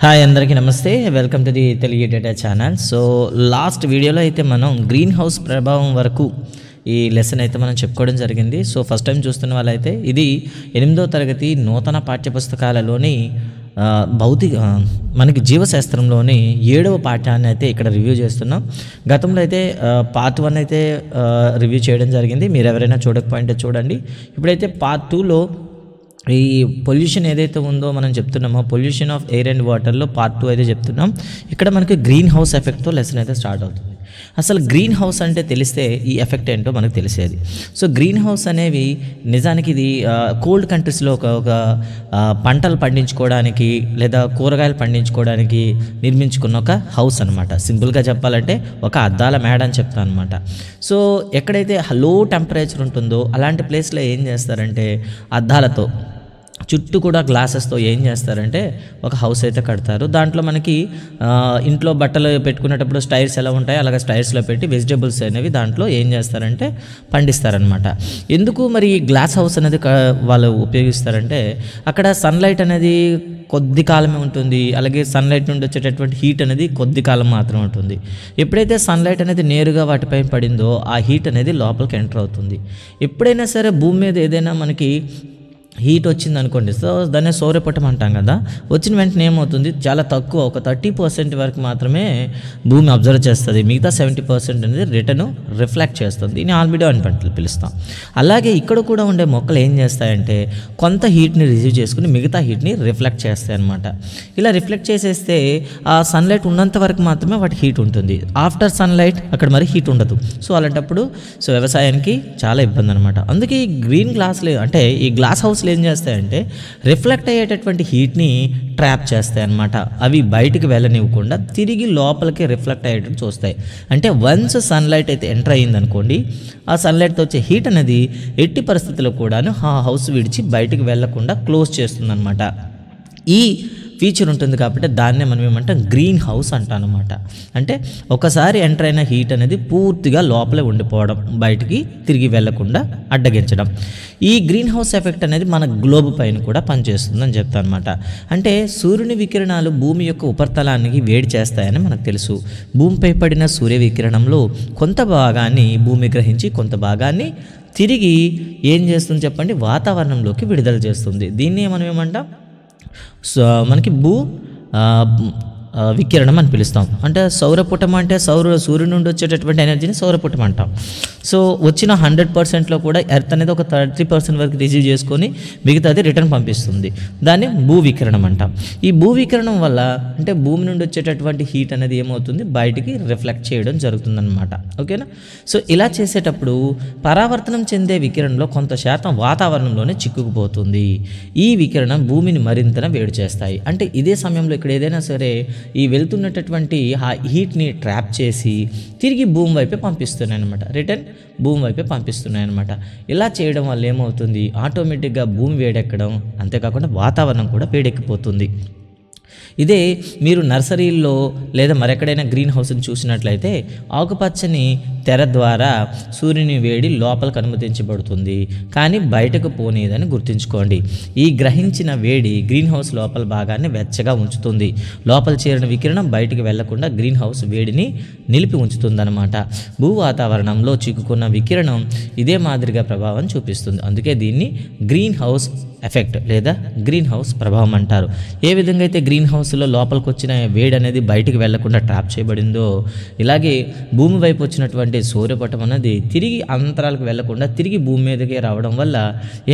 Hi అందరికీ నమస్తే, welcome to the Telugu data channel. So last వీడియోలో అయితే మనం గ్రీన్ హౌస్ ప్రభావం వరకు ఈ లెసన్ అయితే మనం చెప్పుకోవడం జరిగింది. సో ఫస్ట్ టైం చూస్తున్న వాళ్ళైతే ఇది 8వ తరగతి నూతన పాఠ్యపుస్తకాలలోని మనకి జీవశాస్త్రంలోని 7వ పాఠాన్ని అయితే ఇక్కడ రివ్యూ చేస్తున్నాం. గతంలో అయితే పార్ట్ 1 అయితే రివ్యూ చేయడం జరిగింది. మీరు ఎవరైనా చూడకపోయింటే చూడండి. ఇప్పుడైతే పార్ట్ 2లో ఈ పొల్యూషన్ ఏదైతే ఉందో మనం చెప్తున్నామో, పొల్యూషన్ ఆఫ్ ఎయిర్ అండ్ వాటర్లో పార్ట్ 2 అయితే చెప్తున్నాం. ఇక్కడ మనకి గ్రీన్ హౌస్ ఎఫెక్ట్తో లెసన్ అయితే స్టార్ట్ అవుతుంది. అసలు గ్రీన్ హౌస్ అంటే తెలిస్తే ఈ ఎఫెక్ట్ ఏంటో మనకు తెలిసేది. సో గ్రీన్ హౌస్ అనేవి నిజానికి ఇది కోల్డ్ కంట్రీస్లో ఒక పంటలు పండించుకోవడానికి లేదా కూరగాయలు పండించుకోవడానికి నిర్మించుకున్న ఒక హౌస్ అనమాట. సింపుల్గా చెప్పాలంటే ఒక అద్దాల మేడ అని చెప్తాను అనమాట. సో ఎక్కడైతే లో టెంపరేచర్ ఉంటుందో అలాంటి ప్లేస్లో ఏం చేస్తారంటే అద్దాలతో చుట్టూ కూడా గ్లాసెస్తో ఏం చేస్తారంటే ఒక హౌస్ అయితే కడతారు. దాంట్లో మనకి ఇంట్లో బట్టలు పెట్టుకునేటప్పుడు స్టైర్స్ ఎలా ఉంటాయో అలాగే స్టైర్స్లో పెట్టి వెజిటేబుల్స్ అనేవి దాంట్లో ఏం చేస్తారంటే పండిస్తారనమాట. ఎందుకు మరి గ్లాస్ హౌస్ అనేది వాళ్ళు ఉపయోగిస్తారంటే అక్కడ సన్లైట్ అనేది కొద్ది కాలమే ఉంటుంది, అలాగే సన్లైట్ నుండి వచ్చేటటువంటి హీట్ అనేది కొద్ది కాలం మాత్రమే ఉంటుంది. ఎప్పుడైతే సన్లైట్ అనేది నేరుగా వాటిపై పడిందో ఆ హీట్ అనేది లోపలికి ఎంటర్ అవుతుంది. ఎప్పుడైనా సరే భూమి మీద ఏదైనా మనకి హీట్ వచ్చింది అనుకోండి, సో దాన్ని సౌరపటం అంటాం కదా, వచ్చిన వెంటనే ఏమవుతుంది, చాలా తక్కువ ఒక 30% వరకు మాత్రమే భూమి అబ్జర్వ్ చేస్తుంది. మిగతా 70% అనేది రిటర్న్ రిఫ్లెక్ట్ చేస్తుంది. దీన్ని ఆల్బిడో అని పిలుస్తాం. అలాగే ఇక్కడ కూడా ఉండే మొక్కలు ఏం చేస్తాయంటే కొంత హీట్ని రిసీవ్ చేసుకుని మిగతా హీట్ని రిఫ్లెక్ట్ చేస్తాయి అన్నమాట. ఇలా రిఫ్లెక్ట్ చేసేస్తే ఆ సన్లైట్ ఉన్నంత వరకు మాత్రమే వాటి హీట్ ఉంటుంది. ఆఫ్టర్ సన్లైట్ అక్కడ మరి హీట్ ఉండదు. సో అలాంటప్పుడు వ్యవసాయానికి చాలా ఇబ్బంది అనమాట. అందుకే ఈ గ్రీన్ గ్లాస్లు అంటే ఈ గ్లాస్ హౌస్ ఏం చేస్తాయంటే రిఫ్లెక్ట్ అయ్యేటటువంటి హీట్ని ట్రాప్ చేస్తాయి అన్నమాట. అవి బయటికి వెళ్ళనివ్వకుండా తిరిగి లోపలికి రిఫ్లెక్ట్ అయ్యేటట్టు చూస్తాయి. అంటే వన్స్ సన్లైట్ అయితే ఎంటర్ అయ్యింది అనుకోండి, ఆ సన్లైట్తో వచ్చే హీట్ అనేది ఎట్టి పరిస్థితుల్లో కూడాను ఆ హౌస్ విడిచి బయటికి వెళ్లకుండా క్లోజ్ చేస్తుంది అనమాట. ఈ ఫీచర్ ఉంటుంది కాబట్టి దాన్నే మనం ఏమంటాం గ్రీన్ హౌస్ అంటాం అనమాట. అంటే ఒకసారి ఎంటర్ అయిన హీట్ అనేది పూర్తిగా లోపలే ఉండిపోవడం, బయటికి తిరిగి వెళ్లకుండా అడ్డగించడం. ఈ గ్రీన్ హౌస్ ఎఫెక్ట్ అనేది మన గ్లోబ్ పైన కూడా పనిచేస్తుందని చెప్తాను అనమాట. అంటే సూర్యుని వికిరణాలు భూమి యొక్క ఉపరితలానికి వేడి చేస్తాయని మనకు తెలుసు. భూమిపై పడిన సూర్య వికిరణంలో కొంత భాగాన్ని భూమి గ్రహించి కొంత భాగాన్ని తిరిగి ఏం చేస్తుంది చెప్పండి, వాతావరణంలోకి విడుదల చేస్తుంది. దీన్ని మనం ఏమంటాం, మనకి వికిరణం అని పిలుస్తాం. అంటే సౌరపుటం అంటే సూర్యుడి నుండి వచ్చేటటువంటి ఎనర్జీని సౌరపుటం అంటాం. సో వచ్చిన 100%లో కూడా ఎర్త్ అనేది ఒక 30% వరకు రిసీవ్ చేసుకొని మిగతాది రిటర్న్ పంపిస్తుంది. దాన్ని భూ వికిరణం అంటాం. ఈ భూ వికిరణం వల్ల అంటే భూమి నుండి వచ్చేటటువంటి హీట్ అనేది ఏమవుతుంది, బయటికి రిఫ్లెక్ట్ చేయడం జరుగుతుందన్నమాట. ఓకేనా. సో ఇలా చేసేటప్పుడు పరావర్తనం చెందే వికిరణంలో కొంత శాతం వాతావరణంలోనే చిక్కుకుపోతుంది. ఈ వికిరణం భూమిని మరింతగా వేడి చేస్తాయి. అంటే ఇదే సమయంలో ఇక్కడ ఏదైనా సరే ఈ వెళ్తున్నటువంటి ఆ హీట్ని ట్రాప్ చేసి తిరిగి భూమి వైపే పంపిస్తున్నాయి అనమాట. రిటర్న్ భూమి వైపే పంపిస్తున్నాయి అనమాట. ఇలా చేయడం వల్ల ఏమవుతుంది, ఆటోమేటిక్గా భూమి వేడెక్కడం, అంతేకాకుండా వాతావరణం కూడా వేడెక్కిపోతుంది. ఇదే మీరు నర్సరీల్లో లేదా మరెక్కడైనా గ్రీన్ హౌస్ని చూసినట్లయితే ఆకుపచ్చని తెర ద్వారా సూర్యుని వేడి లోపలికి అనుమతించబడుతుంది, కానీ బయటకు పోనీదని గుర్తుంచుకోండి. ఈ గ్రహించిన వేడి గ్రీన్ హౌస్ లోపల భాగాన్ని వెచ్చగా ఉంచుతుంది. లోపల చేరిన వికిరణం బయటికి వెళ్లకుండా గ్రీన్ హౌస్ వేడిని నిలిపి ఉంచుతుందన్నమాట. భూ వాతావరణంలో చిక్కుకున్న వికిరణం ఇదే మాదిరిగా ప్రభావం చూపిస్తుంది. అందుకే దీన్ని గ్రీన్ హౌస్ ఎఫెక్ట్ లేదా గ్రీన్ హౌస్ ప్రభావం అంటారు. ఏ విధంగా అయితే గ్రీన్ హౌస్లో లోపలికి వచ్చిన వేడి అనేది బయటికి వెళ్లకుండా ట్రాప్ చేయబడిందో, ఇలాగే భూమి వైపు వచ్చినటువంటి సూర్యపటం అనేది తిరిగి అంతరాలకు వెళ్లకుండా తిరిగి భూమి మీదకే రావడం వల్ల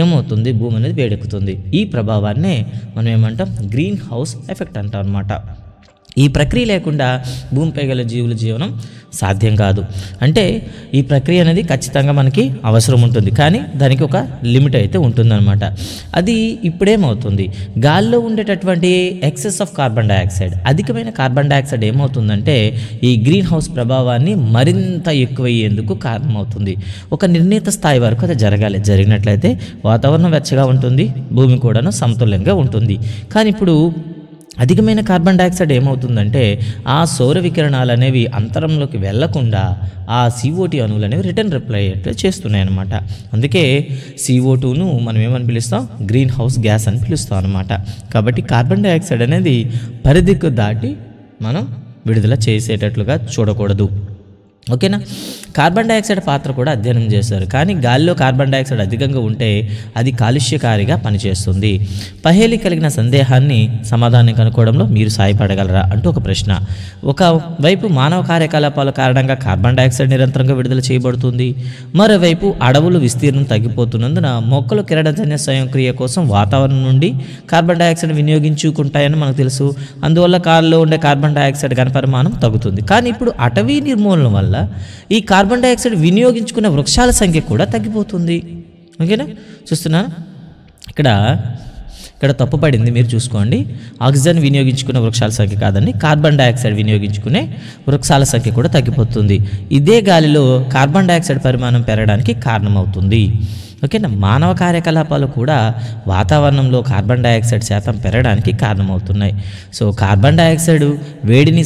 ఏమవుతుంది, భూమి అనేది వేడెక్కుతుంది. ఈ ప్రభావాన్నే మనం ఏమంటాం, గ్రీన్ హౌస్ ఎఫెక్ట్ అంటాం అన్నమాట. ఈ ప్రక్రియ లేకుండా భూమిపై గల జీవుల జీవనం సాధ్యం కాదు. అంటే ఈ ప్రక్రియ అనేది ఖచ్చితంగా మనకి అవసరం ఉంటుంది, కానీ దానికి ఒక లిమిట్ అయితే ఉంటుందన్నమాట. అది ఇప్పుడేమవుతుంది, గాలిలో ఉండేటటువంటి ఎక్సెస్ ఆఫ్ కార్బన్ డైఆక్సైడ్, అధికమైన కార్బన్ డైఆక్సైడ్ ఏమవుతుందంటే ఈ గ్రీన్ హౌస్ ప్రభావాన్ని మరింత ఎక్కువయ్యేందుకు కారణమవుతుంది. ఒక నిర్ణీత స్థాయి వరకు అది జరిగినట్లయితే వాతావరణం వెచ్చగా ఉంటుంది, భూమి కూడాను సమతుల్యంగా ఉంటుంది. కానీ ఇప్పుడు అధికమైన కార్బన్ డైఆక్సైడ్ ఏమవుతుందంటే ఆ సౌర వికిరణాలు అనేవి అంతరంలోకి వెళ్లకుండా ఆ CO2 అణువులు అనేవి రిటర్న్ రిప్లై చేస్తున్నాయి అన్నమాట. అందుకే CO2ను మనం ఏమని పిలుస్తాం, గ్రీన్ హౌస్ గ్యాస్ అని పిలుస్తాం అన్నమాట. కాబట్టి కార్బన్ డైఆక్సైడ్ అనేది పరిధికి దాటి మనం విడుదల చేసేటట్లుగా చూడకూడదు. ఓకేనా. కార్బన్ డైఆక్సైడ్ పాత్ర కూడా అధ్యయనం చేశారు. కానీ గాలిలో కార్బన్ డైఆక్సైడ్ అధికంగా ఉంటే అది కాలుష్యకారిగా పనిచేస్తుంది. పహేలి కలిగిన సందేహాన్ని సమాధానం కనుక్కోవడంలో మీరు సాయపడగలరా అంటూ ఒక ప్రశ్న. ఒకవైపు మానవ కార్యకలాపాల కారణంగా కార్బన్ డైఆక్సైడ్ నిరంతరంగా విడుదల చేయబడుతుంది. మరోవైపు అడవులు విస్తీర్ణం తగ్గిపోతున్నందున మొక్కలు కిరణజన్య స్వయంక్రియ కోసం వాతావరణం నుండి కార్బన్ డైఆక్సైడ్ వినియోగించుకుంటాయని మనకు తెలుసు. అందువల్ల గాలిలో ఉండే కార్బన్ డైఆక్సైడ్ ఘనపరిమాణం తగ్గుతుంది. కానీ ఇప్పుడు అటవీ నిర్మూలన వల్ల ఈ కార్బన్ డైఆక్సైడ్ వినియోగించుకున్న వృక్షాల సంఖ్య కూడా తగ్గిపోతుంది. ఓకేనా. చూస్తున్నా ఇక్కడ తప్పు పడింది, మీరు చూసుకోండి. ఆక్సిజన్ వినియోగించుకునే వృక్షాల సంఖ్య కాదండి, కార్బన్ డైఆక్సైడ్ వినియోగించుకునే వృక్షాల సంఖ్య కూడా తగ్గిపోతుంది. ఇదే గాలిలో కార్బన్ డైఆక్సైడ్ పరిమాణం పెరగడానికి కారణమవుతుంది. ఓకేనా. మానవ కార్యకలాపాలు కూడా వాతావరణంలో కార్బన్ డైఆక్సైడ్ శాతం పెరగడానికి కారణమవుతున్నాయి. సో కార్బన్ డైఆక్సైడ్ వేడిని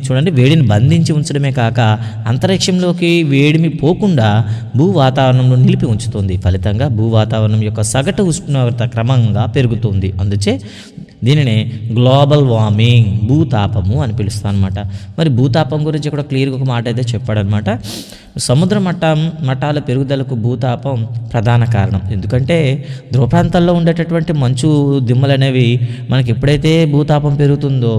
చూడండి, వేడిని బంధించి ఉంచడమే కాక అంతరిక్షంలోకి వేడిమి పోకుండా భూ వాతావరణంలో నిలిపి ఉంచుతుంది. ఫలితంగా భూ వాతావరణం యొక్క సగటు ఉష్ణోగ్రత క్రమంగా పెరుగుతుంది. అందుచే దీనినే గ్లోబల్ వార్మింగ్, భూతాపము అని పిలుస్తాం అనమాట. మరి భూతాపం గురించి కూడా క్లియర్గా ఒక మాట అయితే చెప్పాడనమాట. సముద్ర మట్టాల పెరుగుదలకు భూతాపం ప్రధాన కారణం. ఎందుకంటే ధ్రువ ప్రాంతాల్లో ఉండేటటువంటి మంచు దిమ్మలు అనేవి మనకి ఎప్పుడైతే భూతాపం పెరుగుతుందో,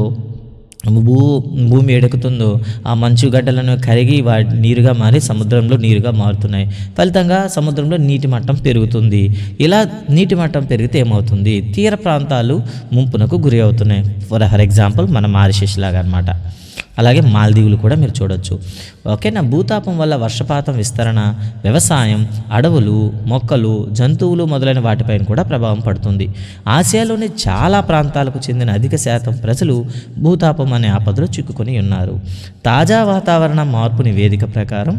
భూమి ఎడుకుతుందో ఆ మంచు గడ్డలను కరిగి నీరుగా మారి సముద్రంలో నీరుగా మారుతున్నాయి. ఫలితంగా సముద్రంలో నీటి మట్టం పెరుగుతుంది. ఇలా నీటి మట్టం పెరిగితే ఏమవుతుంది, తీర ప్రాంతాలు ముంపునకు గురి అవుతున్నాయి. ఫర్ ఎగ్జాంపుల్ మన మారిషస్ లాగా అనమాట. అలాగే మాల్దీవులు కూడా మీరు చూడొచ్చు. ఓకేనా. భూతాపం వల్ల వర్షపాతం విస్తరణ, వ్యవసాయం, అడవులు, మొక్కలు, జంతువులు మొదలైన వాటిపైన కూడా ప్రభావం పడుతుంది. ఆసియాలోని చాలా ప్రాంతాలకు చెందిన అధిక శాతం ప్రజలు భూతాపం అనే ఆపదలో చిక్కుకొని ఉన్నారు. తాజా వాతావరణ మార్పు నివేదిక ప్రకారం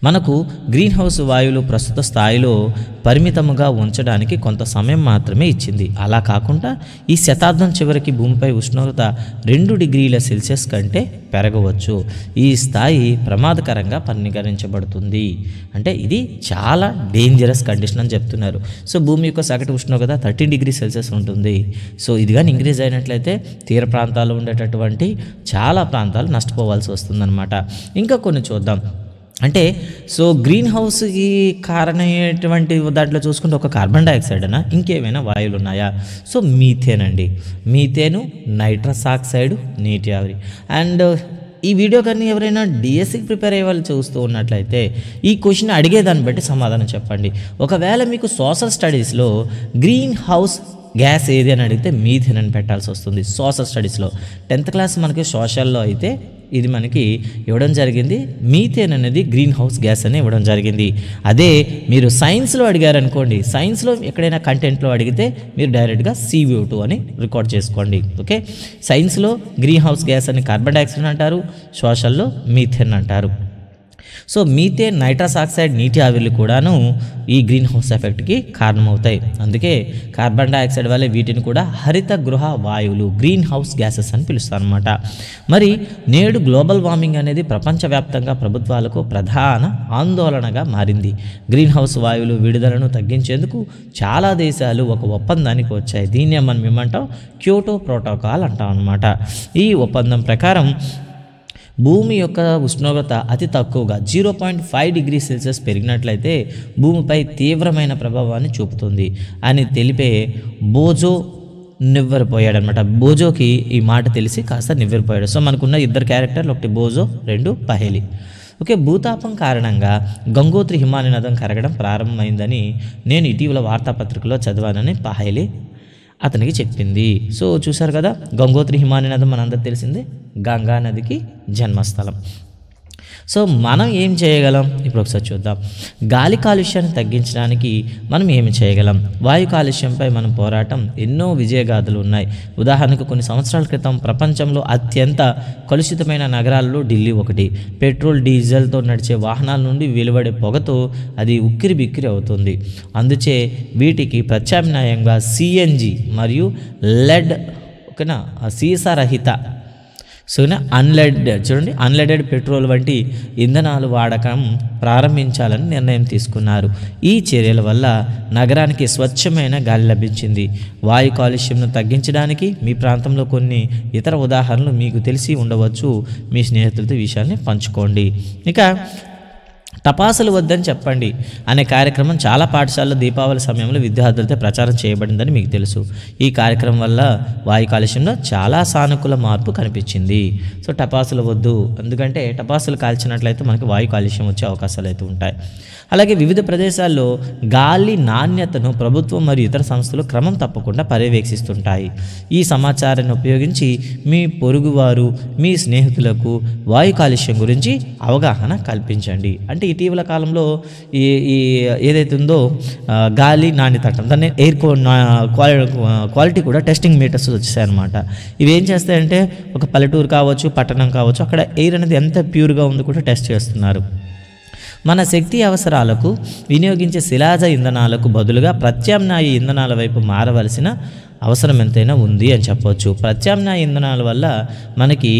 మనకు గ్రీన్ హౌస్ వాయువులు ప్రస్తుత స్థాయిలో పరిమితముగా ఉంచడానికి కొంత సమయం మాత్రమే ఇచ్చింది. అలా కాకుండా ఈ శతాబ్దం చివరికి భూమిపై ఉష్ణోగ్రత 2 డిగ్రీల సెల్సియస్ కంటే పెరగవచ్చు. ఈ స్థాయి ప్రమాదకరంగా పరిగణించబడుతుంది. అంటే ఇది చాలా డేంజరస్ కండిషన్ అని చెప్తున్నారు. సో భూమి యొక్క సగటు ఉష్ణోగ్రత 13 డిగ్రీ సెల్సియస్ ఉంటుంది. సో ఇది కానీ ఇంక్రీజ్ అయినట్లయితే తీర ప్రాంతాల్లో ఉండేటటువంటి చాలా ప్రాంతాలు నష్టపోవాల్సి వస్తుందన్నమాట. ఇంకా కొన్ని చూద్దాం. అంటే సో గ్రీన్ హౌస్కి కారణమయ్యేటువంటి దాంట్లో చూసుకుంటే ఒక కార్బన్ డైఆక్సైడ్ అనా, ఇంకేమైనా వాయువులు ఉన్నాయా? సో మీథేన్ అండి. మీథేను, నైట్రస్ ఆక్సైడ్, నీటి ఆవిరి. అండ్ ఈ వీడియో కానీ ఎవరైనా డిఎస్సికి ప్రిపేర్ అయ్యే వాళ్ళు చూస్తూ ఉన్నట్లయితే ఈ క్వశ్చన్ అడిగేదాన్ని బట్టి సమాధానం చెప్పండి. ఒకవేళ మీకు సోషల్ స్టడీస్లో గ్రీన్ హౌస్ గ్యాస్ ఏది అని అడిగితే మీథేన్ అని పెట్టాల్సి వస్తుంది. సోషల్ స్టడీస్లో 10th క్లాస్ మనకి సోషల్లో అయితే ఇది మనకి ఇవ్వడం జరిగింది. మీథేన్ అనేది గ్రీన్ హౌస్ గ్యాస్ అని ఇవ్వడం జరిగింది. అదే మీరు సైన్స్లో అడిగారనుకోండి, సైన్స్లో ఎక్కడైనా కంటెంట్లో అడిగితే మీరు డైరెక్ట్గా CO2 అని రికార్డ్ చేసుకోండి. ఓకే. సైన్స్లో గ్రీన్ హౌస్ గ్యాస్ అని కార్బన్ డైఆక్సైడ్ అంటారు, సోషల్లో మీథేన్ అంటారు. సో మీథేన్, నైట్రస్ ఆక్సైడ్, నీటి ఆవిర్లు కూడాను ఈ గ్రీన్ హౌస్ ఎఫెక్ట్కి కారణమవుతాయి. అందుకే కార్బన్ డైఆక్సైడ్ వల్లే వీటిని కూడా హరిత గృహ వాయువులు, గ్రీన్ హౌస్ గ్యాసెస్ అని పిలుస్తారు అన్నమాట. మరి నేడు గ్లోబల్ వార్మింగ్ అనేది ప్రపంచవ్యాప్తంగా ప్రభుత్వాలకు ప్రధాన ఆందోళనగా మారింది. గ్రీన్ హౌస్ వాయువులు విడుదలను తగ్గించేందుకు చాలా దేశాలు ఒక ఒప్పందానికి వచ్చాయి. దీన్నే మనం ఏమంటాం, క్యోటో ప్రోటోకాల్ అంటాం అన్నమాట. ఈ ఒప్పందం ప్రకారం భూమి యొక్క ఉష్ణోగ్రత అతి తక్కువగా 0.5 డిగ్రీ సెల్సియస్ పెరిగినట్లయితే భూమిపై తీవ్రమైన ప్రభావాన్ని చూపుతుంది అని తెలిపే బోజో నివ్వెరపోయాడనమాట. బోజోకి ఈ మాట తెలిసి కాస్త నివ్వెరపోయాడు. సో మనకున్న 2 క్యారెక్టర్లు, ఒకటి బోజో, 2 పహేలి. ఓకే. భూతాపం కారణంగా గంగోత్రి హిమాలయ నదం కరగడం ప్రారంభమైందని నేను ఇటీవల వార్తాపత్రికలో చదివానని పహేలి అతనికి చెప్పింది. సో చూసారు కదా, గంగోత్రి హిమాలయ నదం మనందరూ తెలిసిందే, గంగా నదికి జన్మస్థలం. సో మనం ఏం చేయగలం ఇప్పుడు ఒకసారి చూద్దాం. గాలి కాలుష్యాన్ని తగ్గించడానికి మనం ఏమి చేయగలం? వాయు కాలుష్యంపై మన పోరాటం ఎన్నో విజయగాథలు ఉన్నాయి. ఉదాహరణకు కొన్ని సంవత్సరాల క్రితం ప్రపంచంలో అత్యంత కలుషితమైన నగరాల్లో ఢిల్లీ ఒకటి. పెట్రోల్, డీజిల్తో నడిచే వాహనాల నుండి వెలువడే పొగతో అది ఉక్కిరి బిక్కిరి అవుతుంది. అందుచే వీటికి ప్రత్యామ్నాయంగా CNG మరియు లెడ్ ఓకేనా, సీసారహిత చూడండి అన్లెడెడ్ పెట్రోల్ వంటి ఇంధనాలు వాడకం ప్రారంభించాలని నిర్ణయం తీసుకున్నారు. ఈ చర్యల వల్ల నగరానికి స్వచ్ఛమైన గాలి లభించింది. వాయు కాలుష్యంను తగ్గించడానికి మీ ప్రాంతంలో కొన్ని ఇతర ఉదాహరణలు మీకు తెలిసి ఉండవచ్చు. మీ స్నేహితులతో ఈ విషయాన్ని పంచుకోండి. ఇక టపాసులు వద్దని చెప్పండి అనే కార్యక్రమం చాలా పాఠశాలలో దీపావళి సమయంలో విద్యార్థులతో ప్రచారం చేయబడిందని మీకు తెలుసు. ఈ కార్యక్రమం వల్ల వాయు కాలుష్యంలో చాలా సానుకూల మార్పు కనిపించింది. సో టపాసులు వద్దు, ఎందుకంటే టపాసులు కాల్చినట్లయితే మనకి వాయు కాలుష్యం వచ్చే అవకాశాలు అయితే ఉంటాయి. అలాగే వివిధ ప్రదేశాల్లో గాలి నాణ్యతను ప్రభుత్వం మరియు ఇతర సంస్థలు క్రమం తప్పకుండా పర్యవేక్షిస్తుంటాయి. ఈ సమాచారాన్ని ఉపయోగించి మీ పొరుగువారు, మీ స్నేహితులకు వాయు కాలుష్యం గురించి అవగాహన కల్పించండి. అంటే ఇటీవల కాలంలో ఈ ఏదైతే ఉందో గాలి నాణ్యత అంటాం, దాన్ని ఎయిర్ క్వాలిటీ కూడా టెస్టింగ్ మీటర్స్ వచ్చేసాయి అనమాట. ఇవి ఏం చేస్తాయంటే ఒక పల్లెటూరు కావచ్చు, పట్టణం కావచ్చు, అక్కడ ఎయిర్ అనేది ఎంత ప్యూర్గా ఉందో కూడా టెస్ట్ చేస్తున్నారు. మన శక్తి అవసరాలకు వినియోగించే శిలాజ ఇంధనాలకు బదులుగా ప్రత్యామ్నాయ ఇంధనాల వైపు మారవలసిన అవసరం ఎంతైనా ఉంది అని చెప్పవచ్చు. ప్రత్యామ్నాయ ఇంధనాల వల్ల మనకి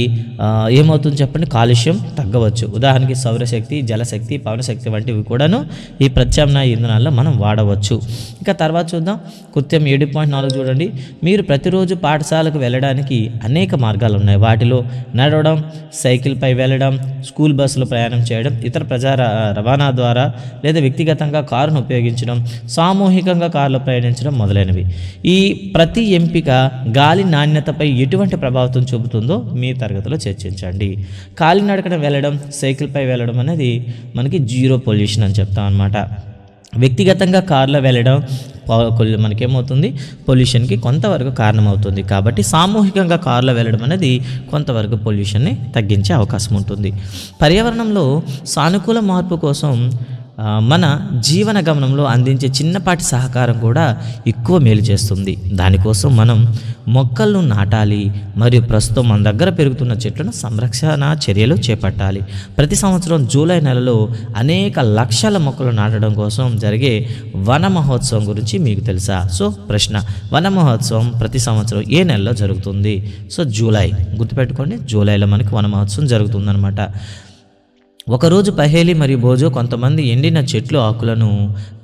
ఏమవుతుంది చెప్పండి, కాలుష్యం తగ్గవచ్చు. ఉదాహరణకి సౌరశక్తి, జలశక్తి, పవనశక్తి వంటివి కూడాను ఈ ప్రత్యామ్నాయ ఇంధనాల్లో మనం వాడవచ్చు. ఇక తర్వాత చూద్దాం, కృత్యం 7.4 చూడండి. మీరు ప్రతిరోజు పాఠశాలకు వెళ్ళడానికి అనేక మార్గాలు ఉన్నాయి. వాటిలో నడవడం, సైకిల్పై వెళ్ళడం, స్కూల్ బస్సులో ప్రయాణం చేయడం, ఇతర ప్రజా రవాణా ద్వారా లేదా వ్యక్తిగతంగా కారును ఉపయోగించడం, సామూహికంగా కారులో ప్రయాణించడం మొదలైనవి. ఈ ప్రతి ఎంపిక గాలి నాణ్యతపై ఎటువంటి ప్రభావం చూపుతుందో మీ తరగతిలో చర్చించండి. కాలినడకన వెళ్ళడం, సైకిల్పై వెళ్ళడం అనేది మనకి జీరో పొల్యూషన్ అని చెప్తాం అన్నమాట. వ్యక్తిగతంగా కారులో వెళ్ళడం మనకేమవుతుంది, పొల్యూషన్కి కొంతవరకు కారణమవుతుంది. కాబట్టి సామూహికంగా కారులో వెళ్ళడం అనేది కొంతవరకు పొల్యూషన్ని తగ్గించే అవకాశం ఉంటుంది. పర్యావరణంలో సానుకూల మార్పు కోసం మన జీవన గమనంలో అందించే చిన్నపాటి సహకారం కూడా ఎక్కువ మేలు చేస్తుంది. దానికోసం మనం మొక్కలను నాటాలి మరియు ప్రస్తుతం మన దగ్గర పెరుగుతున్న చెట్లను సంరక్షణ చర్యలు చేపట్టాలి. ప్రతి సంవత్సరం జూలై నెలలో అనేక లక్షల మొక్కలు నాటడం కోసం జరిగే వన మహోత్సవం గురించి మీకు తెలుసా? సో ప్రశ్న, వన మహోత్సవం ప్రతి సంవత్సరం ఏ నెలలో జరుగుతుంది? సో జూలై, గుర్తుపెట్టుకోండి, జూలైలో మనకి వన మహోత్సవం జరుగుతుందన్నమాట. ఒకరోజు పహేలి మరియు భోజో కొంతమంది ఎండిన చెట్లు ఆకులను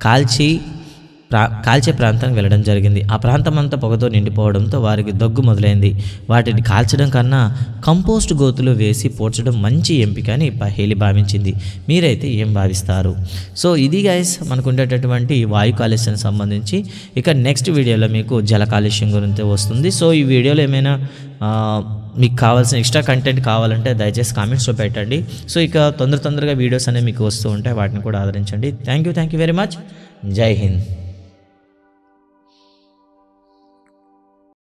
కాల్చే ప్రాంతానికి వెళ్ళడం జరిగింది. ఆ ప్రాంతం అంతా పొగతో నిండిపోవడంతో వారికి దగ్గు మొదలైంది. వాటిని కాల్చడం కన్నా కంపోస్ట్ గోతులు వేసి పోడ్చడం మంచి ఎంపిక అని పహేలి భావించింది. మీరైతే ఏం భావిస్తారు? సో ఇది గైస్ మనకు ఉండేటటువంటి వాయు కాలుష్యానికి సంబంధించి. ఇక నెక్స్ట్ వీడియోలో మీకు జల కాలుష్యం గురించి వస్తుంది. సో ఈ వీడియోలో ఏమైనా మీకు కావాల్సిన ఎక్స్ట్రా కంటెంట్ కావాలంటే దయచేసి కామెంట్స్లో పెట్టండి. సో ఇక తొందరగా వీడియోస్ అనేవి మీకు వస్తూ ఉంటాయి, వాటిని కూడా ఆదరించండి. Thank you very much. జై హింద్.